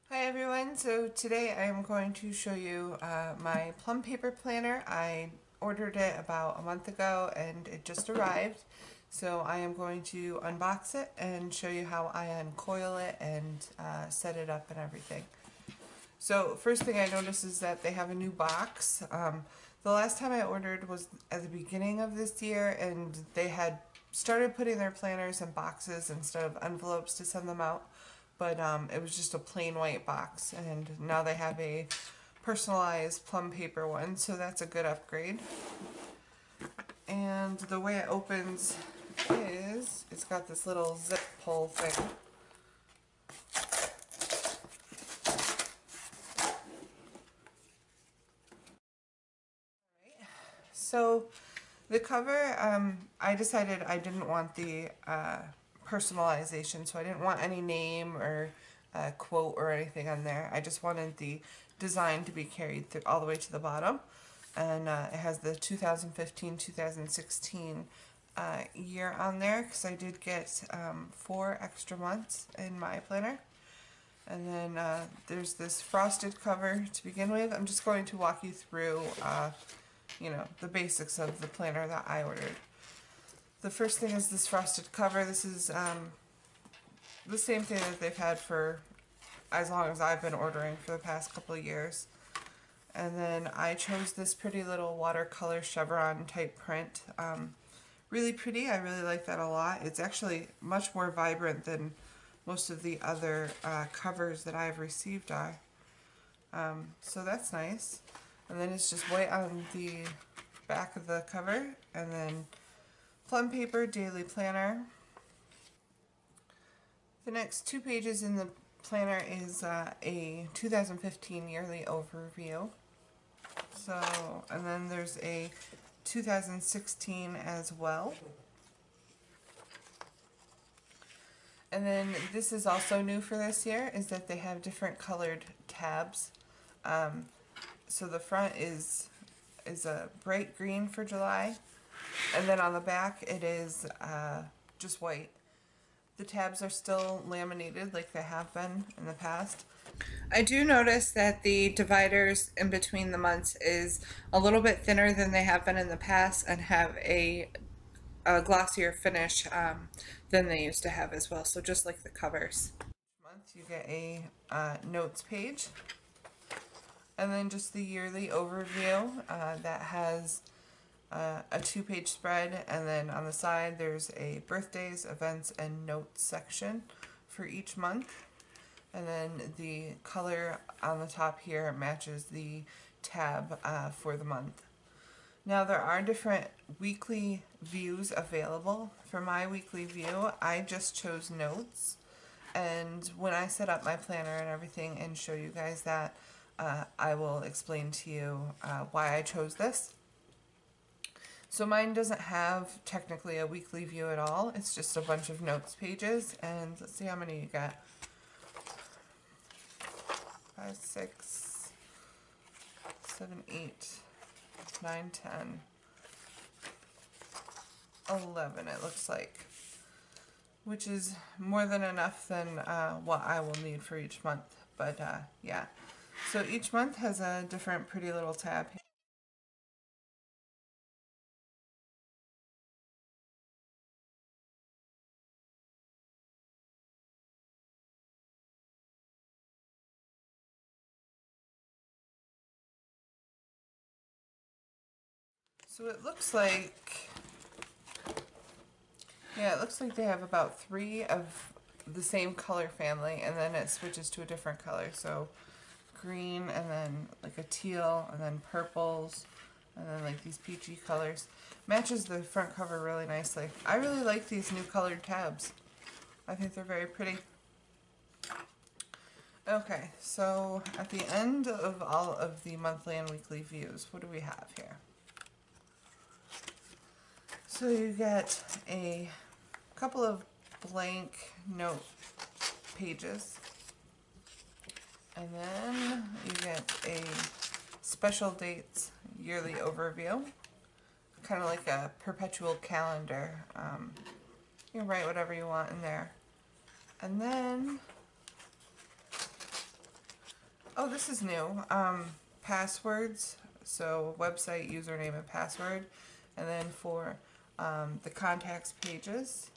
Hi everyone, so today I am going to show you my Plum paper planner. I ordered it about a month ago and it just arrived. So I am going to unbox it and show you how I uncoil it and set it up and everything. So first thing I noticed is that they have a new box. The last time I ordered was at the beginning of this year and they had started putting their planners in boxes instead of envelopes to send them out. But it was just a plain white box, and now they have a personalized Plum paper one, so that's a good upgrade. And the way it opens is, it's got this little zip pull thing. So the cover, I decided I didn't want the personalization, so I didn't want any name or quote or anything on there. I just wanted the design to be carried through all the way to the bottom. And it has the 2015-2016 year on there because I did get 4 extra months in my planner. And then there's this frosted cover to begin with. I'm just going to walk you through the basics of the planner that I ordered. The first thing is this frosted cover. This is the same thing that they've had for as long as I've been ordering for the past couple of years. And then I chose this pretty little watercolor chevron type print. Really pretty. I really like that a lot. It's actually much more vibrant than most of the other covers that I've received are. So that's nice. And then it's just white on the back of the cover, and then Plum paper daily planner. The next 2 pages in the planner is a 2015 yearly overview. So, and then there's a 2016 as well. And then this is also new for this year, is that they have different colored tabs. So the front is a bright green for July, and then on the back it is just white. The tabs are still laminated like they have been in the past. I do notice that the dividers in between the months is a little bit thinner than they have been in the past and have a glossier finish than they used to have as well. So just like the covers. Each month you get a notes page, and then just the yearly overview that has a 2-page spread, and then on the side there's a birthdays, events, and notes section for each month. And then the color on the top here matches the tab for the month. Now there are different weekly views available. For my weekly view, I just chose notes. And when I set up my planner and everything and show you guys that, I will explain to you why I chose this. So mine doesn't have technically a weekly view at all. It's just a bunch of notes pages. And let's see how many you got. 5, 6, 7, 8, 9, 10, 11 it looks like, which is more than enough than what I will need for each month. But yeah, so each month has a different pretty little tab. So it looks like, yeah, it looks like they have about 3 of the same color family, and then it switches to a different color. So green, and then like a teal, and then purples, and then like these peachy colors. Matches the front cover really nicely. I really like these new colored tabs. I think they're very pretty. Okay, so at the end of all of the monthly and weekly views, what do we have here? So you get a couple of blank note pages, and then you get a special dates yearly overview, kind of like a perpetual calendar. You can write whatever you want in there. And then Oh, this is new. Passwords, so website, username, and password. And then for the contacts pages.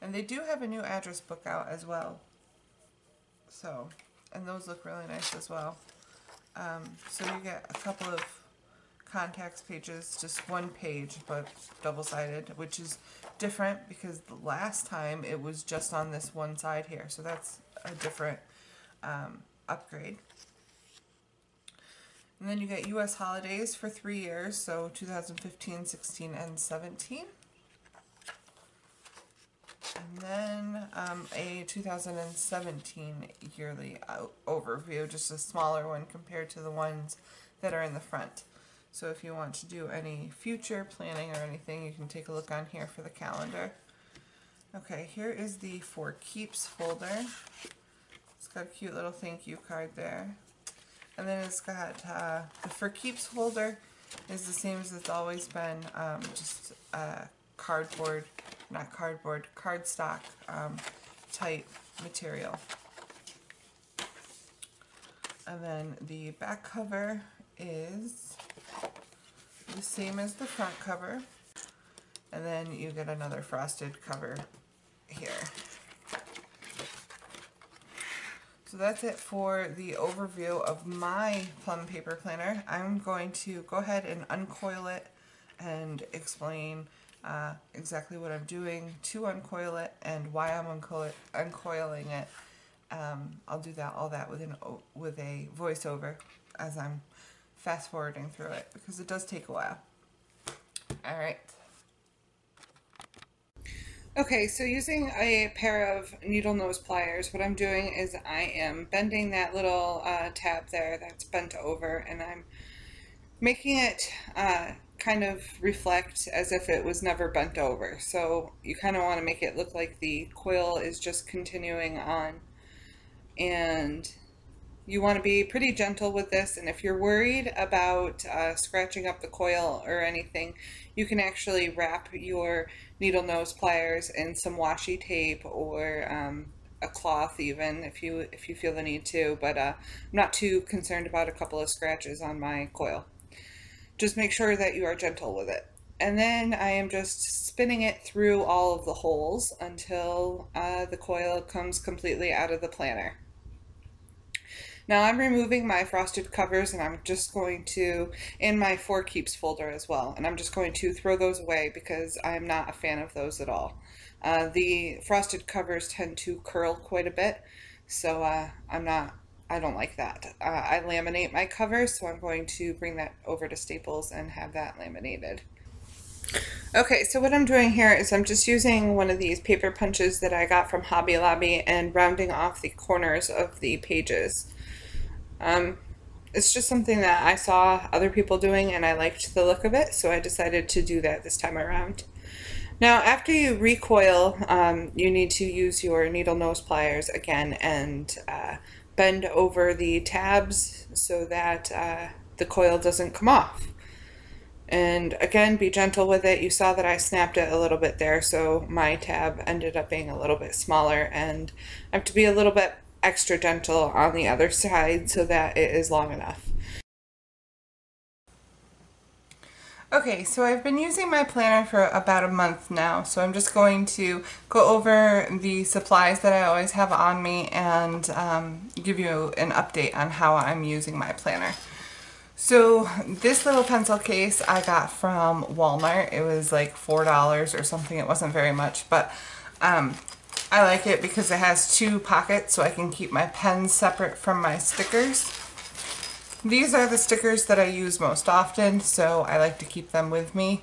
And they do have a new address book out as well. So, and those look really nice as well. So you get a couple of contacts pages, just one page, but double-sided, which is different because the last time it was just on this one side here. So that's a different upgrade. And then you get U.S. holidays for 3 years, so 2015, 16, and 17. And then a 2017 yearly overview, just a smaller one compared to the ones that are in the front. So if you want to do any future planning or anything, you can take a look on here for the calendar. Okay, here is the For Keeps folder. It's got a cute little thank you card there. And then it's got the For Keeps folder is the same as it's always been, just cardboard, not cardboard, cardstock type material. And then the back cover is the same as the front cover. And then you get another frosted cover here. So that's it for the overview of my Plum paper planner. I'm going to go ahead and uncoil it and explain exactly what I'm doing to uncoil it and why I'm uncoiling it. I'll do all that with a voiceover as I'm fast forwarding through it because it does take a while. All right. Okay, so using a pair of needle nose pliers, what I'm doing is I am bending that little tab there that's bent over, and I'm making it kind of reflect as if it was never bent over. So you kind of want to make it look like the coil is just continuing on, and you want to be pretty gentle with this. And if you're worried about scratching up the coil or anything, you can actually wrap your needle nose pliers in some washi tape or a cloth even if you feel the need to, but I'm not too concerned about a couple of scratches on my coil. Just make sure that you are gentle with it. And then I am just spinning it through all of the holes until the coil comes completely out of the planner. Now I'm removing my frosted covers, and I'm just going to, in my For Keeps folder as well, and I'm just going to throw those away because I'm not a fan of those at all. The frosted covers tend to curl quite a bit, so I don't like that. I laminate my covers, so I'm going to bring that over to Staples and have that laminated. Okay, so what I'm doing here is I'm just using one of these paper punches that I got from Hobby Lobby and rounding off the corners of the pages. It's just something that I saw other people doing and I liked the look of it, so I decided to do that this time around. Now after you recoil, you need to use your needle nose pliers again and bend over the tabs so that the coil doesn't come off. And again, be gentle with it. You saw that I snapped it a little bit there, so my tab ended up being a little bit smaller, and I have to be a little bit extra gentle on the other side so that it is long enough. Okay, so I've been using my planner for about a month now, so I'm just going to go over the supplies that I always have on me and give you an update on how I'm using my planner. So this little pencil case I got from Walmart. It was like $4 or something. It wasn't very much, but I like it because it has 2 pockets so I can keep my pens separate from my stickers. These are the stickers that I use most often, so I like to keep them with me.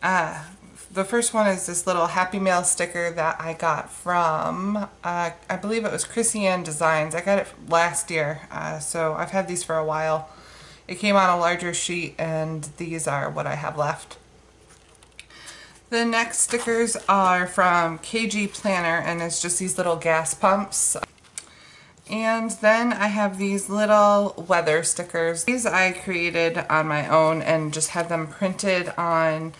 The first one is this little Happy Mail sticker that I got from, I believe it was Chrissy Ann Designs. I got it last year, so I've had these for a while. It came on a larger sheet, and these are what I have left. The next stickers are from KG Planner, and it's just these little gas pumps. And then I have these little weather stickers. These I created on my own and just had them printed on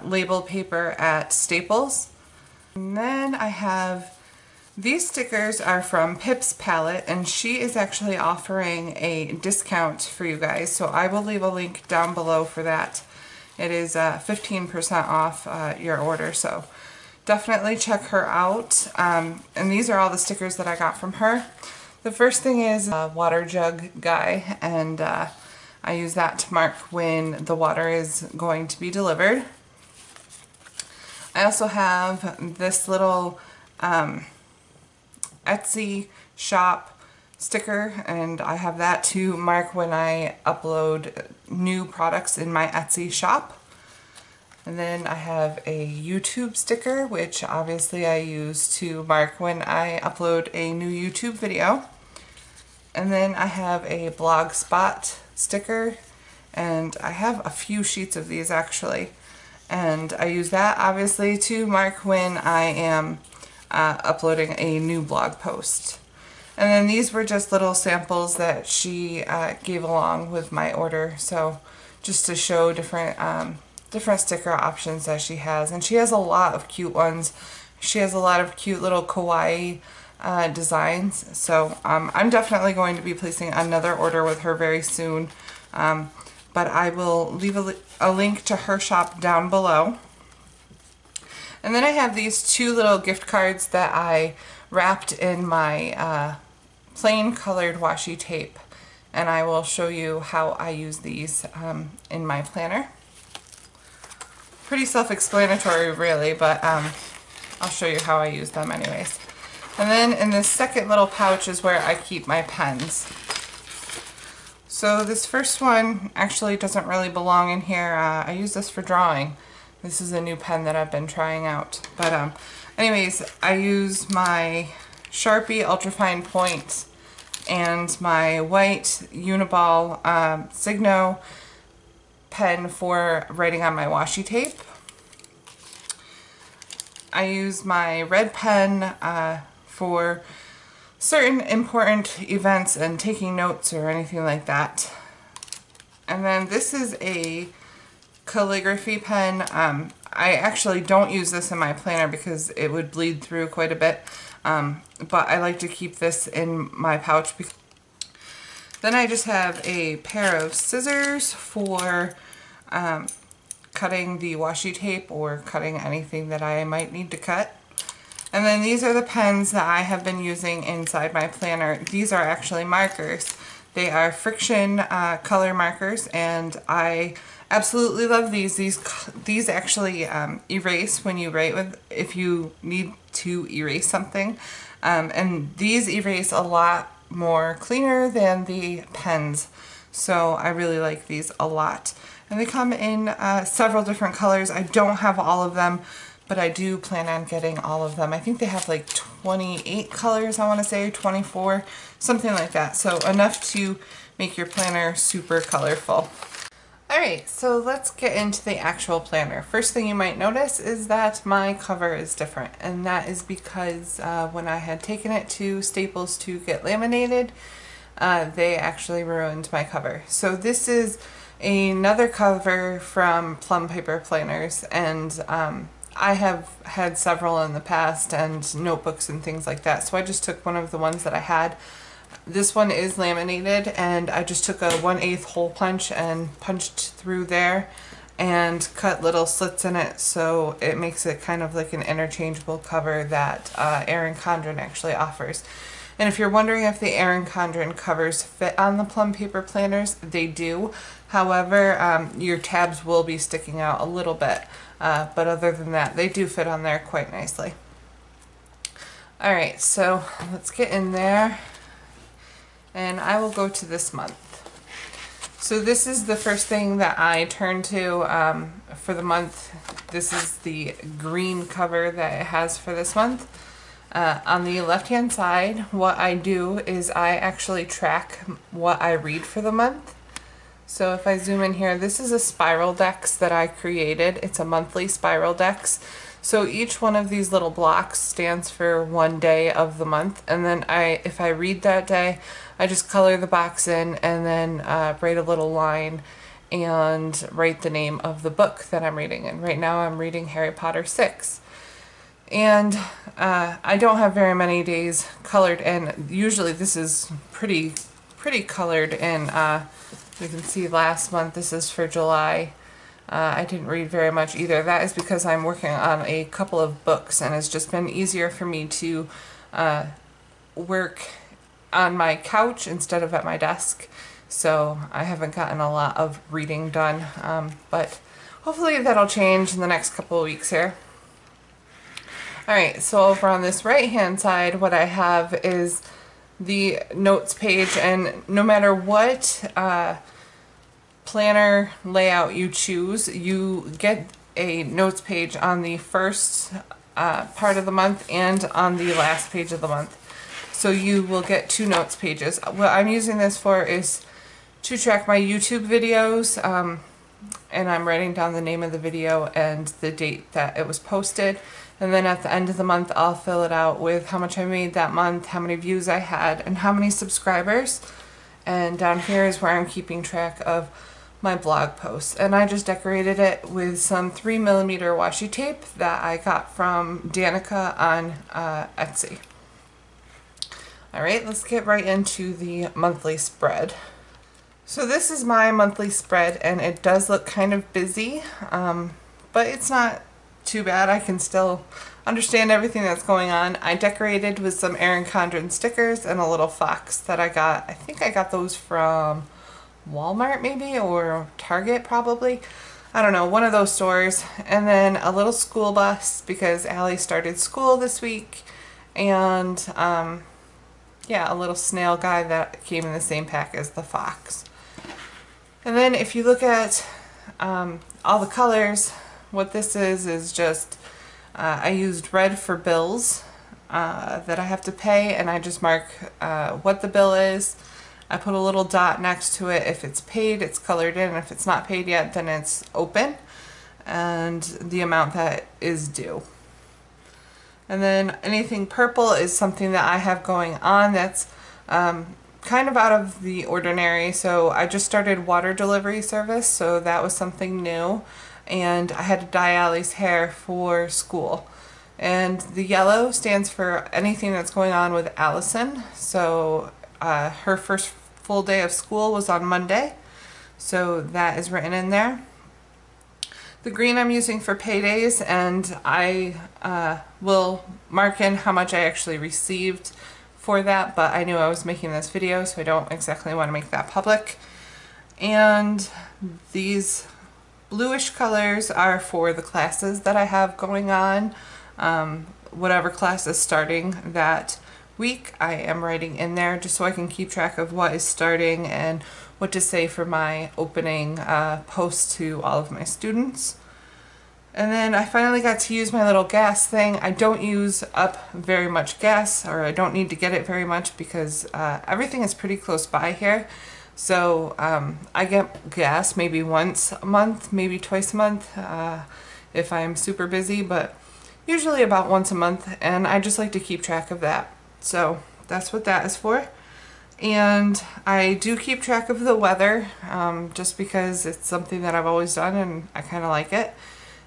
label paper at Staples. And then I have These stickers are from Pip's palette, and she is actually offering a discount for you guys, so I will leave a link down below for that. It is 15% off your order, so definitely check her out. And these are all the stickers that I got from her. The first thing is a water jug guy, and I use that to mark when the water is going to be delivered. I also have this little Etsy shop sticker, and I have that to mark when I upload new products in my Etsy shop. And then I have a YouTube sticker, which obviously I use to mark when I upload a new YouTube video. And then I have a Blogspot sticker, and I have a few sheets of these actually, and I use that obviously to mark when I am uploading a new blog post. And then these were just little samples that she gave along with my order, so just to show different different sticker options that she has. And she has a lot of cute ones. She has a lot of cute little kawaii designs, so I'm definitely going to be placing another order with her very soon, but I will leave a link to her shop down below. And then I have these two little gift cards that I wrapped in my plain colored washi tape, and I will show you how I use these in my planner. Pretty self-explanatory really, but I'll show you how I use them anyways. And then in this second little pouch is where I keep my pens. So this first one actually doesn't really belong in here. I use this for drawing. This is a new pen that I've been trying out. But anyways, I use my Sharpie Ultrafine Point and my white Uniball Signo pen for writing on my washi tape. I use my red pen for certain important events and taking notes or anything like that. And then this is a calligraphy pen. I actually don't use this in my planner because it would bleed through quite a bit, but I like to keep this in my pouch. Then I just have a pair of scissors for cutting the washi tape or cutting anything that I might need to cut. And then these are the pens that I have been using inside my planner. These are actually markers. They are friction color markers, and I absolutely love these. These actually erase when you write with, if you need to erase something. And these erase a lot more cleaner than the pens. So I really like these a lot. And they come in several different colors. I don't have all of them, but I do plan on getting all of them. I think they have like 28 colors, I want to say, 24, something like that. So enough to make your planner super colorful. Alright, so let's get into the actual planner. First thing you might notice is that my cover is different, and that is because when I had taken it to Staples to get laminated, they actually ruined my cover. So this is another cover from Plum paper planners, and I have had several in the past and notebooks and things like that, so I just took one of the ones that I had. This one is laminated, and I just took a 1/8 hole punch and punched through there and cut little slits in it, so it makes it kind of like an interchangeable cover that Erin Condren actually offers. And if you're wondering if the Erin Condren covers fit on the Plum paper planners, they do. However, your tabs will be sticking out a little bit, but other than that, they do fit on there quite nicely. Alright, so let's get in there, and I will go to this month. So this is the first thing that I turn to for the month. This is the green cover that it has for this month. On the left hand side, what I do is I actually track what I read for the month. So if I zoom in here, this is a spiral dex that I created. It's a monthly spiral dex. So each one of these little blocks stands for one day of the month, and then if I read that day, I just color the box in and then write a little line and write the name of the book that I'm reading. And right now I'm reading Harry Potter 6. And I don't have very many days colored, and usually this is pretty colored. And you can see last month, this is for July. I didn't read very much either. That is because I'm working on a couple of books, and it's just been easier for me to work on my couch instead of at my desk. So I haven't gotten a lot of reading done, but hopefully that'll change in the next couple of weeks here. Alright, so over on this right hand side, what I have is the notes page, and no matter what planner layout you choose, you get a notes page on the first part of the month and on the last page of the month. So you will get two notes pages. What I'm using this for is to track my YouTube videos, and I'm writing down the name of the video and the date that it was posted. And then at the end of the month, I'll fill it out with how much I made that month, how many views I had, and how many subscribers. And down here is where I'm keeping track of my blog posts. And I just decorated it with some 3mm washi tape that I got from Danica on Etsy. Alright, let's get right into the monthly spread. So this is my monthly spread, and it does look kind of busy, but it's not too bad. I can still understand everything that's going on. I decorated with some Erin Condren stickers and a little fox that I got. I think I got those from Walmart maybe, or Target probably. I don't know, one of those stores. And then a little school bus because Allie started school this week. And yeah, a little snail guy that came in the same pack as the fox. And then if you look at all the colors, what this is just, I used red for bills that I have to pay, and I just mark what the bill is. I put a little dot next to it. If it's paid, it's colored in. If it's not paid yet, then it's open, and the amount that is due. And then anything purple is something that I have going on that's kind of out of the ordinary. So I just started water delivery service, so that was something new. And I had to dye Allie's hair for school. And the yellow stands for anything that's going on with Allison. So her first full day of school was on Monday, so that is written in there. The green I'm using for paydays, and I will mark in how much I actually received for that, but I knew I was making this video, so I don't exactly want to make that public. And these bluish colors are for the classes that I have going on. Whatever class is starting that week, I am writing in there just so I can keep track of what is starting and what to say for my opening post to all of my students. And then I finally got to use my little gas thing. I don't use up very much gas, or I don't need to get it very much because everything is pretty close by here. So I get gas maybe once a month, maybe twice a month if I'm super busy, but usually about once a month, and I just like to keep track of that. So that's what that is for. And I do keep track of the weather just because it's something that I've always done and I kind of like it.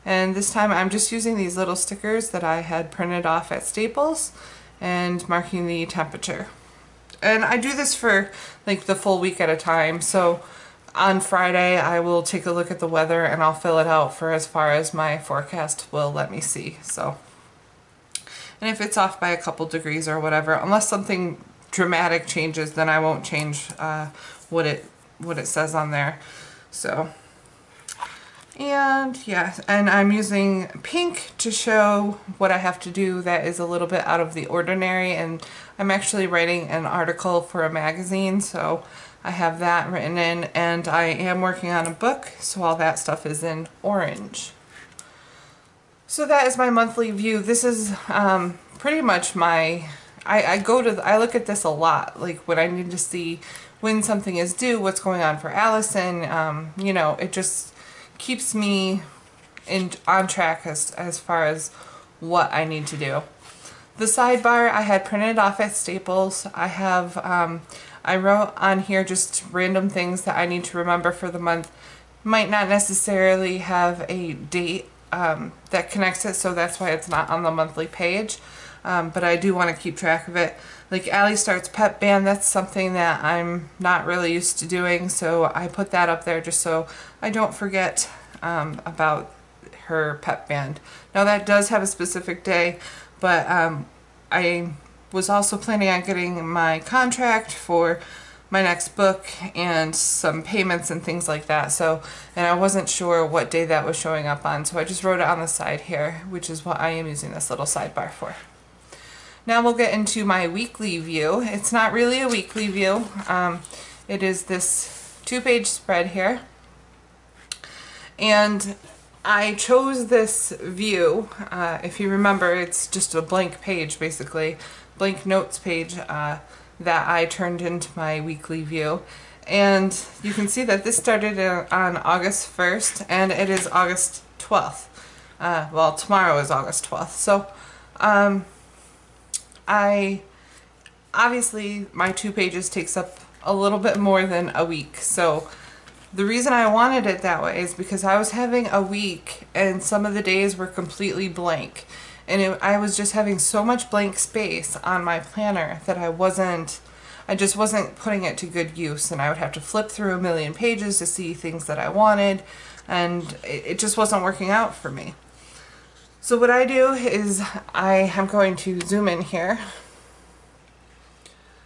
And this time I'm just using these little stickers that I had printed off at Staples and marking the temperature. And I do this for like the full week at a time. So on Friday I will take a look at the weather and I'll fill it out for as far as my forecast will let me see. So, and if it's off by a couple degrees or whatever, unless something dramatic changes, then I won't change what it says on there. So, and yeah, and I'm using pink to show what I have to do that is a little bit out of the ordinary, and I'm actually writing an article for a magazine, so I have that written in, and I am working on a book, so all that stuff is in orange. So that is my monthly view. This is pretty much my, I look at this a lot, like when I need to see when something is due, what's going on for Allison, you know, it just keeps me on track as far as what I need to do. The sidebar I had printed off at Staples. I have, I wrote on here just random things that I need to remember for the month. Might not necessarily have a date that connects it, so that's why it's not on the monthly page. But I do want to keep track of it. Like Allie Starts Pep Band, that's something that I'm not really used to doing, so I put that up there just so I don't forget about her pep band. Now that does have a specific day, but I was also planning on getting my contract for my next book and some payments and things like that, so, and I wasn't sure what day that was showing up on, so I just wrote it on the side here, which is what I am using this little sidebar for. Now we'll get into my weekly view. It's not really a weekly view. It is this 2-page spread here. And I chose this view. If you remember, it's just a blank page, basically. Blank notes page that I turned into my weekly view. And you can see that this started on August 1st, and it is August 12th. Well, tomorrow is August 12th. So, obviously my 2 pages takes up a little bit more than a week, so the reason I wanted it that way is because I was having a week and some of the days were completely blank, and I was just having so much blank space on my planner that I just wasn't putting it to good use, and I would have to flip through a million pages to see things that I wanted, and it just wasn't working out for me. So what I do is I am going to zoom in here.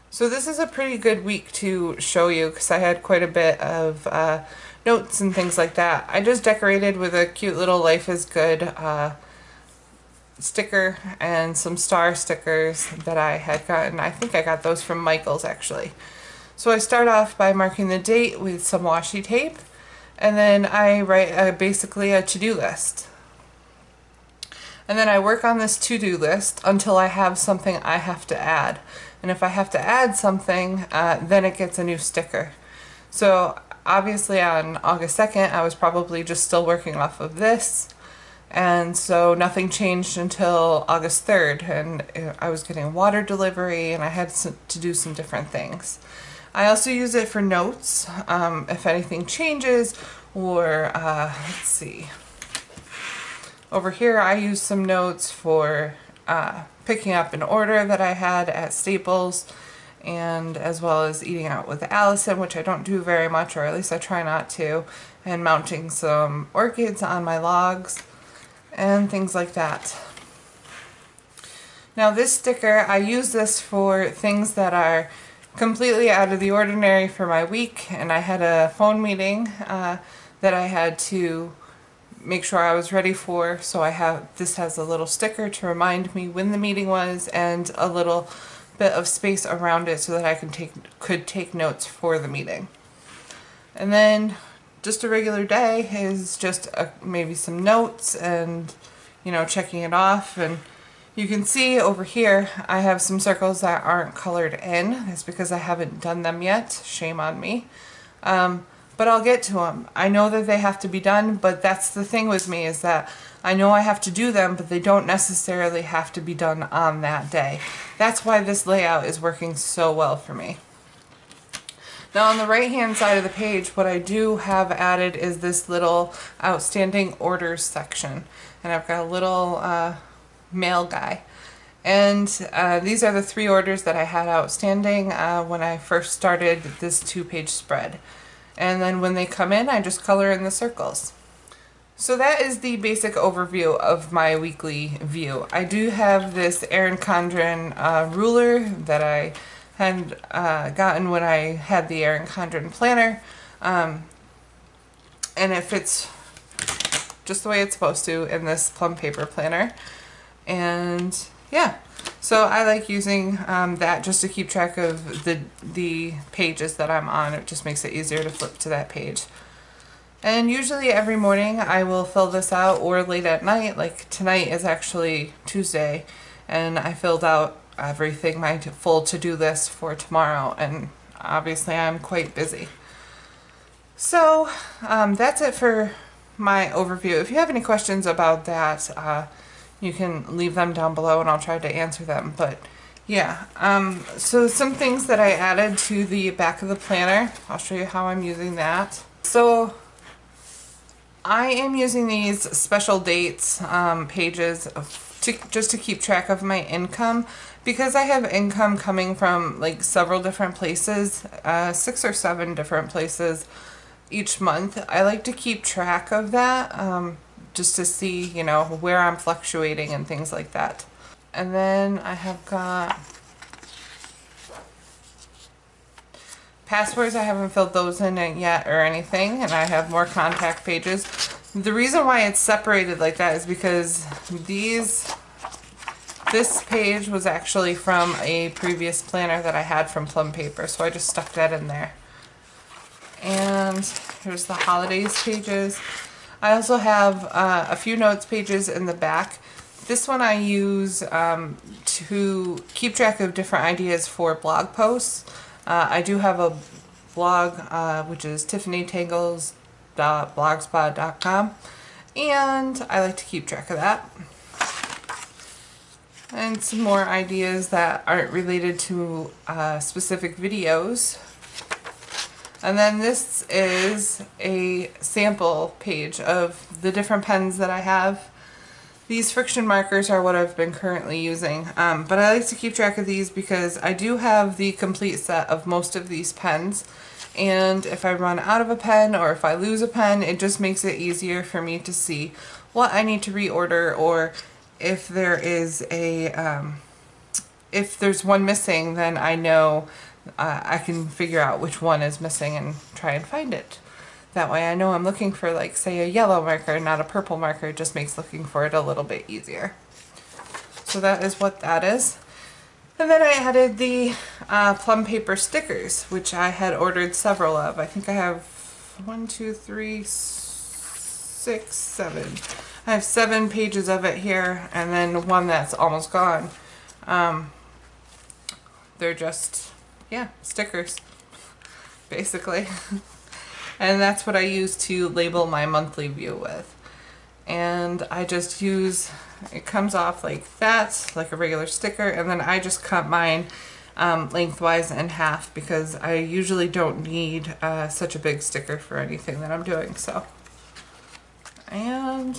So this is a pretty good week to show you because I had quite a bit of notes and things like that. I just decorated with a cute little Life is Good sticker and some star stickers that I had gotten. I think I got those from Michael's actually. So I start off by marking the date with some washi tape, and then I write basically a to-do list. And then I work on this to-do list until I have something I have to add. And if I have to add something, then it gets a new sticker. So obviously on August 2nd, I was probably just still working off of this. And so nothing changed until August 3rd. And I was getting water delivery and I had to do some different things. I also use it for notes, if anything changes, or let's see. Over here I use some notes for picking up an order that I had at Staples, and as well as eating out with Allison, which I don't do very much, or at least I try not to, and mounting some orchids on my logs and things like that. Now this sticker, I use this for things that are completely out of the ordinary for my week, and I had a phone meeting that I had to make sure I was ready for, so this has a little sticker to remind me when the meeting was, and a little bit of space around it so that I could take notes for the meeting. And then just a regular day is just maybe some notes and, you know, checking it off. And you can see over here I have some circles that aren't colored in. It's because I haven't done them yet. Shame on me. But I'll get to them. I know that they have to be done, but that's the thing with me, is that I know I have to do them, but they don't necessarily have to be done on that day. That's why this layout is working so well for me. Now on the right hand side of the page, what I do have added is this little outstanding orders section. And I've got a little mail guy. And these are the 3 orders that I had outstanding when I first started this 2-page spread. And then when they come in, I just color in the circles. So that is the basic overview of my weekly view. I do have this Erin Condren ruler that I had gotten when I had the Erin Condren planner. And it fits just the way it's supposed to in this Plum paper planner. And yeah, so I like using that just to keep track of the pages that I'm on. It just makes it easier to flip to that page. And usually every morning I will fill this out, or late at night. Like tonight is actually Tuesday, and I filled out everything, my full to-do list for tomorrow, and obviously I'm quite busy. So that's it for my overview. If you have any questions about that, you can leave them down below and I'll try to answer them. But yeah, so some things that I added to the back of the planner. I'll show you how I'm using that. So I am using these special dates pages just to keep track of my income, because I have income coming from like several different places, 6 or 7 different places each month. I like to keep track of that, just to see, you know, where I'm fluctuating and things like that. And then I have got passwords. I haven't filled those in yet or anything, and I have more contact pages. The reason why it's separated like that is because this page was actually from a previous planner that I had from Plum paper, so I just stuck that in there. And here's the holidays pages. I also have a few notes pages in the back. This one I use to keep track of different ideas for blog posts. I do have a blog which is tiffanytangles.blogspot.com, and I like to keep track of that. And some more ideas that aren't related to specific videos. And then this is a sample page of the different pens that I have. These friction markers are what I've been currently using, but I like to keep track of these because I do have the complete set of most of these pens, and if I run out of a pen or if I lose a pen, it just makes it easier for me to see what I need to reorder, or if there is if there's one missing, then I know I can figure out which one is missing and try and find it. That way I know I'm looking for, like, say, a yellow marker, not a purple marker. It just makes looking for it a little bit easier. So that is what that is. And then I added the Plum paper stickers, which I had ordered several of. I think I have 1, 2, 3, 6, 7. I have 7 pages of it here, and then one that's almost gone. They're just, yeah, stickers, basically. And that's what I use to label my monthly view with. And I just use, it comes off like that, like a regular sticker, and then I just cut mine lengthwise in half because I usually don't need such a big sticker for anything that I'm doing. So, and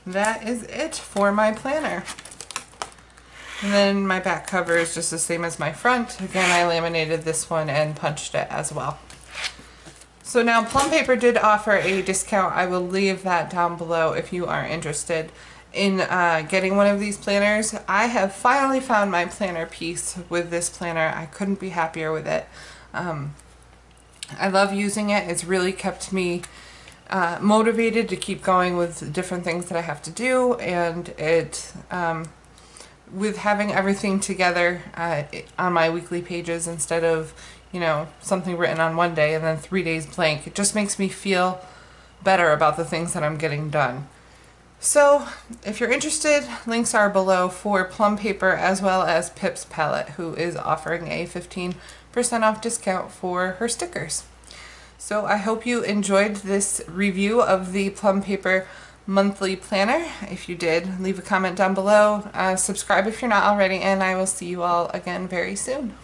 that is it for my planner. And then my back cover is just the same as my front. Again, I laminated this one and punched it as well. So now Plum paper did offer a discount. I will leave that down below if you are interested in getting one of these planners. I have finally found my planner piece with this planner. I couldn't be happier with it. I love using it. It's really kept me motivated to keep going with different things that I have to do, and it with having everything together on my weekly pages instead of, you know, something written on one day and then 3 days blank, it just makes me feel better about the things that I'm getting done. So if you're interested, links are below for Plum paper as well as Pip's Palette, who is offering a 15% off discount for her stickers. So I hope you enjoyed this review of the Plum paper monthly planner. If you did, leave a comment down below, subscribe if you're not already, and I will see you all again very soon.